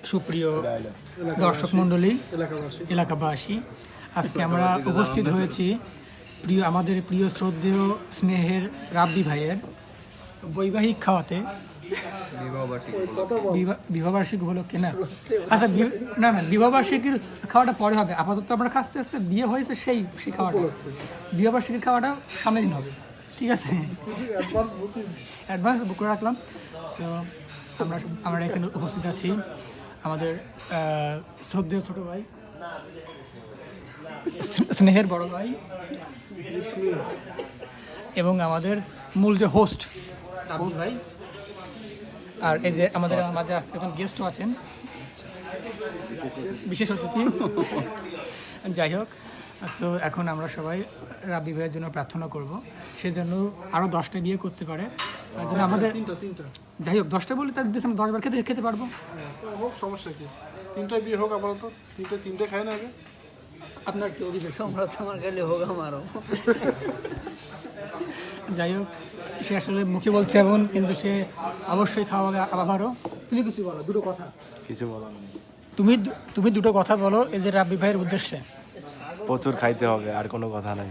সুপ্রিয় দর্শক মণ্ডলী, এলাকাবাসী, আজকে আমরা উপস্থিত হয়েছি আমাদের প্রিয় শ্রদ্ধেয় স্নেহের রাব্বি ভাইয়ের বৈবাহিক খাওয়াতে। বিবাহবার্ষিকী উপলক্ষে না, আচ্ছা না না, বিবাহবার্ষিকীর খাওয়াটা পরে হবে, আপাতত আমরা খাচ্ছি আসছে বিয়ে হয়েছে সেই খাওয়াটা, বিবাহবার্ষিকীর খাওয়াটা সামনের দিন হবে, ঠিক আছে? অ্যাডভান্স বুক করে রাখলাম। সো আমরা এখানে উপস্থিত আছি আমাদের শ্রদ্ধেয় ছোট ভাই, স্নেহের বড় ভাই, এবং আমাদের মূল যে হোস্ট রাব্বি ভাই, আর এই যে আমাদের মাঝে একজন গেস্টও আছেন, বিশেষ অতিথি। যাই হোক, তো এখন আমরা সবাই রাব্বি ভাইয়ের জন্য প্রার্থনা করব, সেজন্য আরও 10টা বিয়ে করতে পারে, তার জন্য আমাদের যাই হোক 10টা বলে তার দেশে আমরা 10 বার খেতে পারবো। হোক, সমস্যা কি, 3টা বিয়ে হোক, আপাতত তিনটে খায় না আগে। আপনার কি অভিযোগ? আমার গেলে হোক আমারও। যাই হোক, সে আসলে মুখে বলছে এমন, কিন্তু সে অবশ্যই খাওয়া আবারও। তুমি কিছু বলো, দুটো কথা। কিছু বলার নেই, তুমি দুটো কথা বলো এই যে রাব্বি ভাইয়ের উদ্দেশ্যে। প্রচুর খাইতে হবে, আর কোনো কথা নাই।